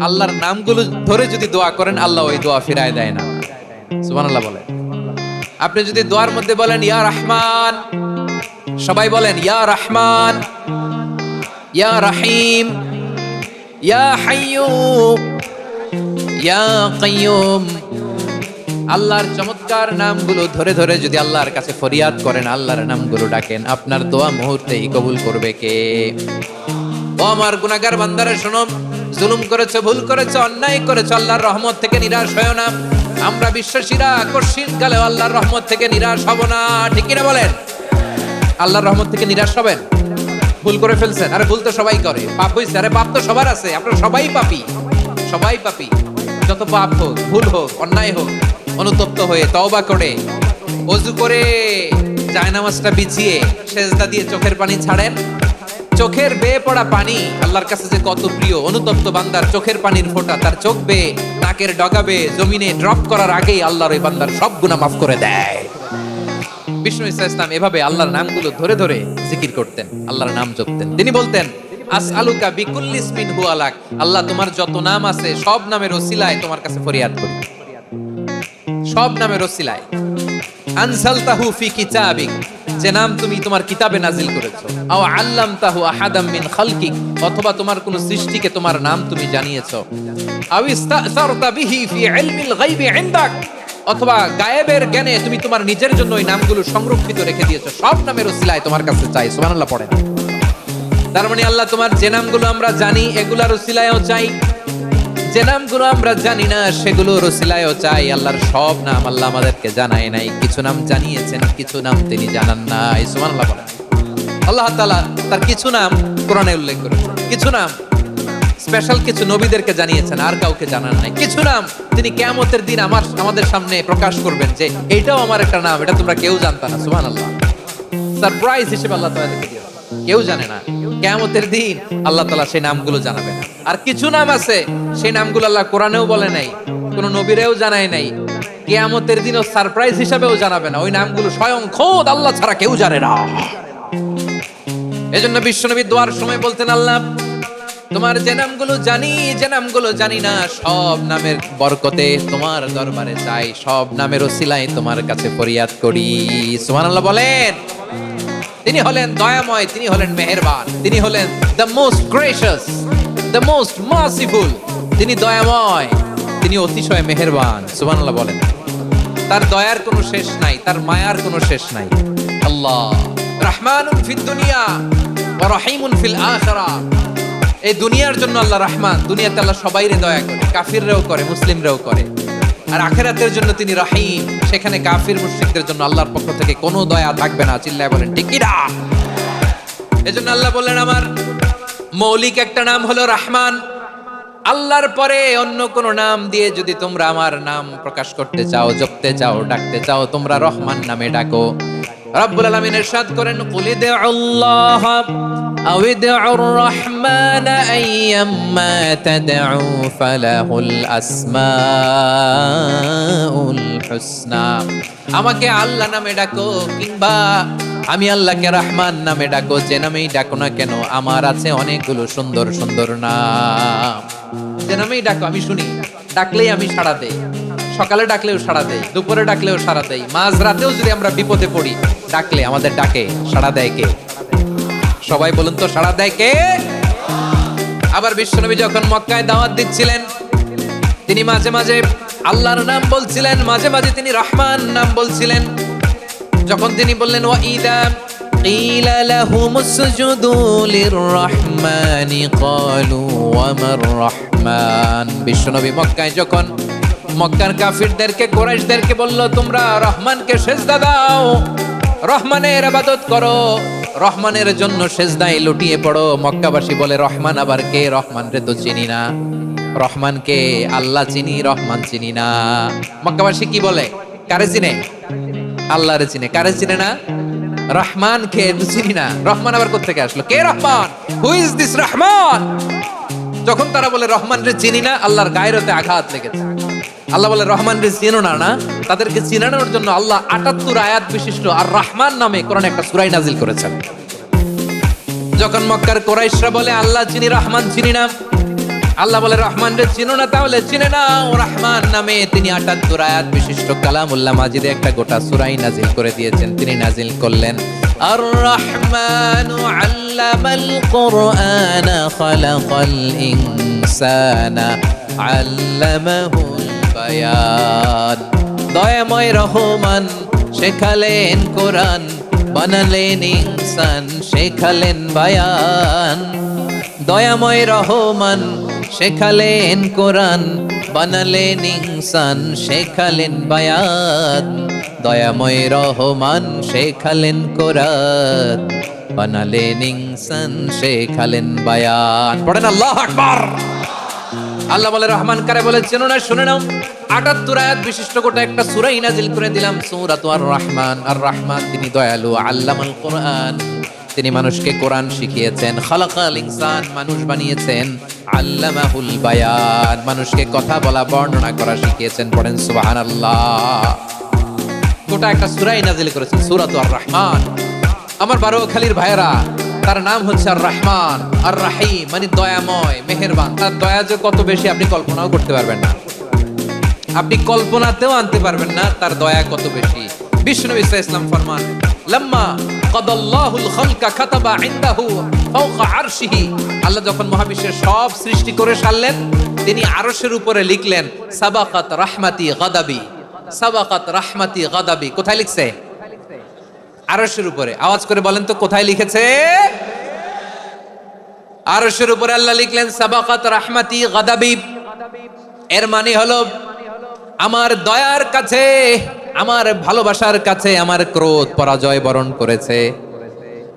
আল্লাহর নামগুলো ধরে যদি দোয়া করেন, আল্লাহ ওই দোয়া ফিরায় দেয় না। সুবহানাল্লাহ বলেন। আপনি যদি দোয়ার মধ্যে বলেন ইয়া রহমান, সবাই বলেন ইয়া রহমান, ইয়া রহিম, ইয়া হাইয়্যু, ইয়া কাইয়্যুম, আল্লাহর চমৎকার নামগুলো ধরে ধরে যদি আল্লাহর কাছে ফরিয়াদ করেন, আল্লাহর নামগুলো ডাকেন, আপনার দোয়া মুহূর্তেই কবুল করবে কে? ও আমার গুনাহগার বান্দারা শোনো, জুলুম করেছো, ভুল করেছো, অন্যায় করেছো, আল্লাহর রহমত থেকে নিরাশ হয়ো না। আমরা বিশ্বাসীরা কঠিন কালে আল্লাহর রহমত থেকে নিরাশ হব না, ঠিক কিনা বলেন? আল্লাহর রহমত থেকে নিরাশ হবেন? ভুল করে ফেলছেন, আরে ভুল তো সবাই করে, পাপ হইছে, আরে পাপ তো সবার আছে, আপনারা সবাই পাপী, সবাই পাপী। যত পাপ হোক, ভুল হোক, অন্যায় হোক, অনুতপ্ত হয়ে তওবা করে ওযু করে জায়নামাজটা বিছিয়ে সেজদা দিয়ে চোখের পানি ছাড়েন। চোখের বেয়ে পড়া পানি আল্লাহর কাছে যে কত প্রিয়। অনুতপ্ত বান্দার চোখের পানির ফোঁটা তার চোখ বেয়ে, নাকের ডগা বেয়ে জমিনে ড্রপ করার আগেই আল্লাহর ওই বান্দার সব গুনাহ মাফ করে দেয়। বিষ্ণু ঈসা ইসলাম এভাবে আল্লাহর নামগুলো ধরে ধরে জিকির করতেন, আল্লাহর নাম জপতেন। তিনি বলতেন আসআলুকা বিকুল্লি ইসমিন হুয়া লাক, আল্লাহ তোমার যত নাম আছে সব নামের ওসিলায় তোমার কাছে ফরিয়াদ করি, সব নামের ওসিলায়। আনসালতাহু ফি কিতাবিক, যে নাম তুমি তোমার কিতাবে নাজিল করেছো। আও আল্লামতাহু আহাদাম মিন খালকিক, অথবা তোমার কোন সৃষ্টিকে তোমার নাম তুমি জানিয়েছো। আও ইস্তাসারতা বিহি ফি ইলমিল গায়বি ইনদাক, অথবা গায়েবের জ্ঞানে তুমি তোমার নিজের জন্য ওই নামগুলো সংরক্ষিত রেখে দিয়েছো। সব নামের ওসিলায় তোমার কাছে চাই। সুবহানাল্লাহ পড়েন। তার মানে আল্লাহ তোমার যে নামগুলো আমরা জানি এগুলার ওসিলায়ও চাই, যে নামগুলো আমরা জানি না সেগুলোর ওসিলায়ও চাই। আল্লাহর সব নাম আল্লাহ আমাদেরকে জানায় নাই, কিছু নাম জানিয়েছেন, কিছু নাম তিনি জানান নাই। সুবহানাল্লাহ বলেন। আল্লাহ তাআলা তার কিছু নাম কোরআনে উল্লেখ করেছেন, কিছু নাম স্পেশাল কিছু নবীদেরকে জানিয়েছেন, আর কাউকে জানান নাই। কিছু নাম তিনি কিয়ামতের দিন আমাদের সামনে প্রকাশ করবেন যে এটাও আমার একটা নাম, এটা তোমরা কেউ জানতা না। সুবহানাল্লাহ। সারপ্রাইজ হিসেবে আল্লাহ তাআলা দিয়েছেন, কেউ জানে না। কিয়ামতের দিন আল্লাহ তাআলা সেই নামগুলো জানাবেন। আর কিছু নাম আছে সেই নামগুলো আল্লাহ কোরআনেও বলে নাই, কোন নবীরেও জানায় নাই, কিয়ামতের দিনও সারপ্রাইজ হিসেবেও জানাবে না। ওই নামগুলো স্বয়ং খোদ আল্লাহ ছাড়া কেউ জানে না। এজন্য বিশ্বনবী দোয়ার সময় বলতেন, আল্লাহ তোমার যে নামগুলো জানি, যে নামগুলো জানি না, সব নামের বরকতে তোমার দরবারে চাই, সব নামের ওসিলায় তোমার কাছে ফরিয়াদ করি। সুবহানাল্লাহ বলেন। তিনি হলেন দয়াময়, তিনি হলেন মেহেরবান, তিনি হলেন the most gracious, the most merciful. তিনি দয়াময়, তিনি অতিশয় মেহেরবান। সুবহানাল্লাহ বলেন। তার দয়ার কোনো শেষ নাই, তার মায়ার কোনো শেষ নাই। আল্লাহ রহমানুন ফিদ দুনিয়া ওয়া রহিমুন ফিল আখিরাহ। এই দুনিয়ার জন্য আল্লাহ রহমান, দুনিয়াতে আল্লাহ সবাইরে দয়া করে, কাফিররাও করে, মুসলিমরাও করে। আর আখিরাতের জন্য তিনি রহিম, সেখানে কাফির মুশরিকদের জন্য আল্লাহর পক্ষ থেকে কোনো দয়া থাকবে না। চিল্লায় বলেন ঠিক কি না? এজন্য আল্লাহ বললেন আমার মৌলিক একটা নাম হলো রহমান। আল্লাহর পরে অন্য কোন নাম দিয়ে যদি তোমরা আমার নাম প্রকাশ করতে চাও, জপতে চাও, ডাকতে চাও, তোমরা রহমান নামে ডাকো। রব্বুল আলামিন ইরশাদ করেন কুলিদুল্লাহ আও ইদউর রহমান আইয়াম্মা তাদউ ফালাহুল আসমাউল হুসনা। আমাকে আল্লাহ নামে ডাকো কিংবা আমি আল্লাহকে রহমান নামে ডাকো, যে নামেই ডাকো না কেন আমার আছে অনেকগুলো সুন্দর সুন্দর নাম। যে নামেই ডাকো আমি শুনি, ডাকলেই আমি সাড়া দেই। সকালে ডাকলেও সাড়া দেই, দুপুরে ডাকলেও সাড়া দেই, মাঝ রাতেও যদি আমরা বিপদে পড়ি ডাকলে আমাদের ডাকে সাড়া দেয় কে? সবাই বলুন তো, সাড়া দেয় কে? আবার বিশ্বনবী যখন মক্কায় দাওয়াত দিচ্ছিলেন তিনি মাঝে মাঝে আল্লাহর নাম বলছিলেন, মাঝে মাঝে তিনি রহমান নাম বলছিলেন। যখন তিনি বললেন ওয়া ইদা কিলা লাহুমুসজুদু লিররহমানি ক্বালু ওয়া মার রহমান। বিশ্বনবী মক্কায় যখন মক্কার কাফিরদেরকে, কুরাইশদেরকে বলল তোমরা রহমানকে সেজদা দাও, রহমানের ইবাদত করো, রহমানের জন্য সেজদায় লুটিয়ে পড়ো। মক্কাবাসী বলে রহমান আবার কে? রহমান রে তো চিনি না। রহমান কে? আল্লাহ চিনি, রহমান চিনি না। মক্কাবাসী কি বলে? কারে চিনে? আল্লাহরে চিনে। কারে চিনে না? রহমান কে? চিনি না। রহমান আবার কোথা থেকে আসলো? কে Rahman? Who is this Rahman? যখন তারা বলে রহমান রে চিনি না, আল্লাহর গায়রতে আঘাত লেগেছে। আল্লাহ বলে রহমান রে চিনো না, না তাদেরকে চিনানোর জন্য আল্লাহ ৭৮ আয়াত বিশিষ্ট আর রহমান নামে কোরআনে একটা সূরা নাজিল করেছেন। যখন মক্কার কুরাইশরা বলে আল্লাহ চিনি, রহমান চিনি না, আল্লাহ বলে রহমান রে চিনো না, তাহলে চিনে নাও। রহমান নামে তিনি ৭৮ আয়াত বিশিষ্ট কালামুল্লাহ মাজিদে একটা গোটা সূরাই নাজিল করে দিয়েছেন। তিনি নাজিল করলেন আর রহমানু আল্লামাল কুরআনা খালাকাল ইনসানা আল্লামাহুল বায়ান। দয়াময় রহমান শেখালেন কোরআন, বানালেন ইনসান, শেখালেন বায়ান। দয়াময় রহমান শেখালেন কোরআন, বানালেন ইনসান, শেখালেন বায়ান। দয়াময় রহমান শেখালেন কোরআন, বানালেন ইনসান, শেখালেন বায়ান। পড়েন আল্লাহু আকবার। আল্লাহ বলে রহমান কারে বলে চেনো না, শুনে নাও। ৭৮ আয়াত বিশিষ্ট গোটা একটা সূরাই নাজিল করে দিলাম, সূরাত আর রহমান। আর রহমান তিনি দয়ালু, আল্লামাল কোরআন, তিনি মানুষকে কোরআন শিখিয়েছেন। খালাকাল ইনসান, মানুষ বানিয়েছেন। আল্লামাহুল বায়ান, মানুষকে কথা বলা বর্ণনা করা শিখিয়েছেন। পড়েন সুবহানাল্লাহ। গোটা একটা সূরাই নাজিল করেছেন, সূরাত আর রহমান। আমার বারোখালীর ভাইয়েরা, তার নাম হচ্ছে আর রহমান আর রাহিম, মানে দয়াময়, মেহেরবান। তার দয়া যে কত বেশি আপনি কল্পনাও করতে পারবেন না, আপনি কল্পনাতেও আনতে পারবেন না তার দয়া কত বেশি। বিষ্ণু ইসলাম ফরমান, লাম্মা কাদাল্লাহুল খালকা কাতাবা ইনদাহু ফাওকা আরশিহি। আল্লাহ যখন মহাবিশ্বের সব সৃষ্টি করে সারলেন, তিনি আরশের উপরে লিখলেন সাবাকাত রাহমাতি গাদাবি, সাবাকাত রাহমাতি গাদাবি। কোথায় লিখছে? আরশের উপরে। আওয়াজ করে বলেন তো কোথায় লিখেছে? আরশের উপরে আল্লাহ লিখলেন সাবাকাত রাহমাতি গাদাবি। এর মানে হলো আমার দয়ার কাছে, আমার ভালোবাসার কাছে আমার ক্রোধ পরাজয় বরণ করেছে।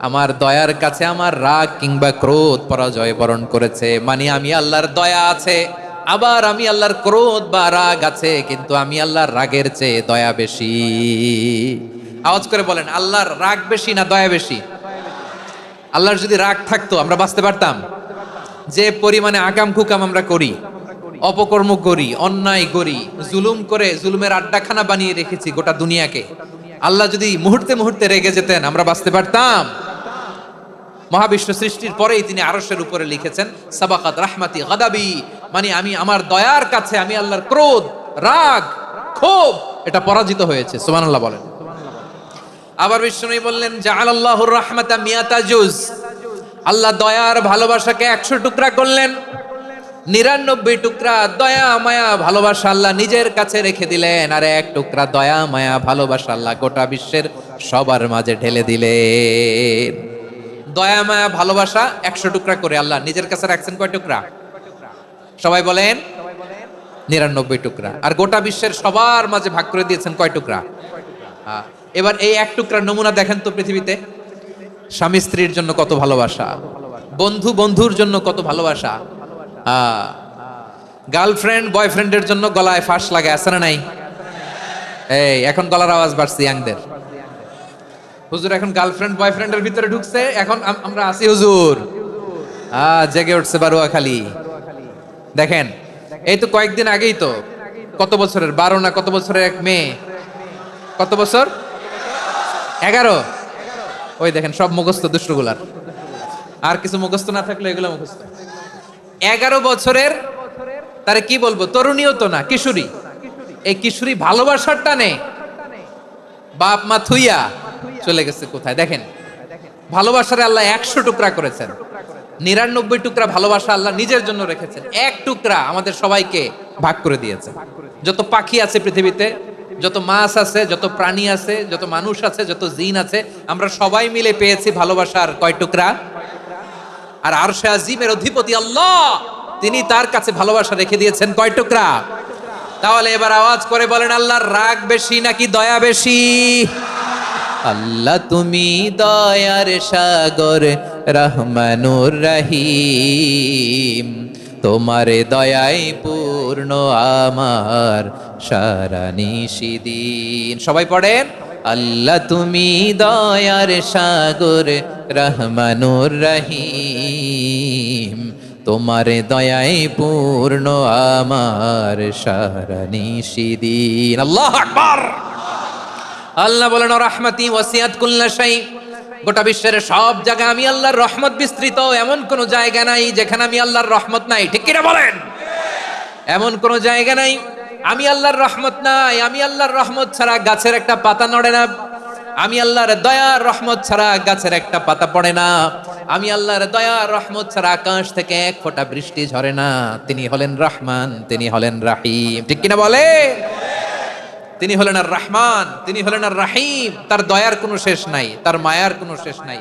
আমার দয়ার কাছে আমার রাগ কিংবা ক্রোধ পরাজয় বরণ করেছে। মানে আমি আল্লাহর দয়া আছে, আবার আমি আল্লাহর ক্রোধ বা রাগ আছে, কিন্তু আমি আল্লাহর রাগের চেয়ে দয়া বেশি। আওয়াজ করে বলেন, আল্লাহর রাগ বেশি না দয়া বেশি? আল্লাহর যদি রাগ থাকতো আমরা বাঁচতে পারতাম? যে পরিমাণে আকাম কুকাম আমরা করি, অপকর্ম করি, অন্যায় করি, জুলুম করে জুলুমের আড্ডাখানা বানিয়ে রেখেছি গোটা দুনিয়াকে, আল্লাহ যদি মুহূর্তে মুহূর্তে রেগে যেতেন আমরা বাঁচতে পারতাম? মহাবিশ্ব সৃষ্টির পরেই তিনি আরশের উপরে লিখেছেন সাবাকাত রাহমাতি গাদাবি, মানে আমি আমার দয়ার কাছে আমি আল্লাহর ক্রোধ, রাগ, ক্ষোভ এটা পরাজিত হয়েছে। সুবহানাল্লাহ বলেন। আবার বিষ্ণু বললেন জাআলাল্লাহুর রাহমাতা মিয়াতা জুজ, আল্লাহ দয়ার ভালোবাসাকে 100 টুকরা করলেন। 99 টুকরা দয়া মায়া ভালোবাসা আল্লাহ নিজের কাছে রেখে দিলেন, আর 1 টুকরা দয়া মায়া ভালোবাসা আল্লাহ গোটা বিশ্বের সবার মাঝে ঢেলে দিলেন। দয়া মায়া ভালোবাসা 100 টুকরা করে আল্লাহ নিজের কাছে রাখছেন কয় টুকরা? সবাই বলেন 99 টুকরা। আর গোটা বিশ্বের সবার মাঝে ভাগ করে দিয়েছেন কয় টুকরা? এবার এই 1 টুকরার নমুনা দেখেন তো পৃথিবীতে। স্বামী স্ত্রীর জন্য কত ভালোবাসা, বন্ধু বন্ধুর জন্য কত ভালোবাসা, গার্লফ্রেন্ড বয়ফ্রেন্ডের জন্য গলায় ফাঁস লাগে, আছে না নাই? এই এখন গলার আওয়াজ বাড়ছে ইয়াংদের। হুজুর এখন গার্লফ্রেন্ড বয়ফ্রেন্ডের ভিতরে ঢুকছে, এখন আমরা আছি হুজুর। জেগে উঠছে বারোয়াখালী। দেখেন এই তো কয়েকদিন আগেই তো, কত বছরের 12 না কত বছরের এক মেয়ে, কত বছর? 11। ওই দেখেন সব মুখস্থ দুষ্টগুলার, আর কিছু মুখস্থ না থাকলে এগুলো মুখস্থ। 11 বছরের, তারে কি বলবো, তরুণীও তো না, কিশোরী। এই কিশোরী ভালোবাসার টানে বাপ মা থুইয়া চলে গেছে কোথায়? দেখেন ভালোবাসারে আল্লাহ 100 টুকরা করেছেন, 99 টুকরা ভালোবাসা আল্লাহ নিজের জন্য রেখেছেন, 1 টুকরা আমাদের সবাইকে ভাগ করে দিয়েছে। যত পাখি আছে পৃথিবীতে, যত মাছ আছে, যত প্রাণী আছে, যত মানুষ আছে, যত জিন আছে, আমরা সবাই মিলে পেয়েছি ভালোবাসার কয় টুকরা? আর আরশে আজিমের অধিপতি আল্লাহ, তিনি তার কাছে ভালোবাসা রেখে দিয়েছেন কয় টুকরা? তাহলে এবার আওয়াজ করে বলেন, আল্লাহর রাগ বেশি নাকি দয়া বেশি? আল্লাহ তুমি দয়ার সাগর, রহমানুর রহিম, তোমার দয়ায় পূর্ণ আমার সারা নিশিদিন। সবাই পড়েন, আল্লাহ তুমি দয়ার সাগর, রহমানুর রহিম, তোমার দয়ায় পূর্ণ আমার সারা নিশিদিন। আল্লাহু আকবার। আল্লাহ বলেন রাহমাতি ওয়াসিআত কুল্লা শাই, গোটা বিশ্বের সব জায়গায় আমি আল্লাহর রহমত বিস্তৃত, এমন কোন জায়গা নাই যেখানে আমি আল্লাহর রহমত নাই, ঠিক কিনা বলেন? এমন কোন জায়গা নাই আমি আল্লাহর রহমত নাই। আমি আল্লাহর রহমত ছাড়া গাছের একটা পাতা নড়ে না, আমি আল্লাহর দয়ার রহমত ছাড়া গাছের একটা পাতা পড়ে না, আমি আল্লাহর দয়ার রহমত ছাড়া আকাশ থেকে এক ফোঁটা বৃষ্টি ঝরে না। তিনি হলেন রহমান, তিনি হলেন রাহিম, ঠিক কিনা বলে? তিনি হলেন আর রহমান, তিনি হলেন আর রাহিম। তার দয়ার কোনো শেষ নাই, তার মায়ার কোনো শেষ নাই।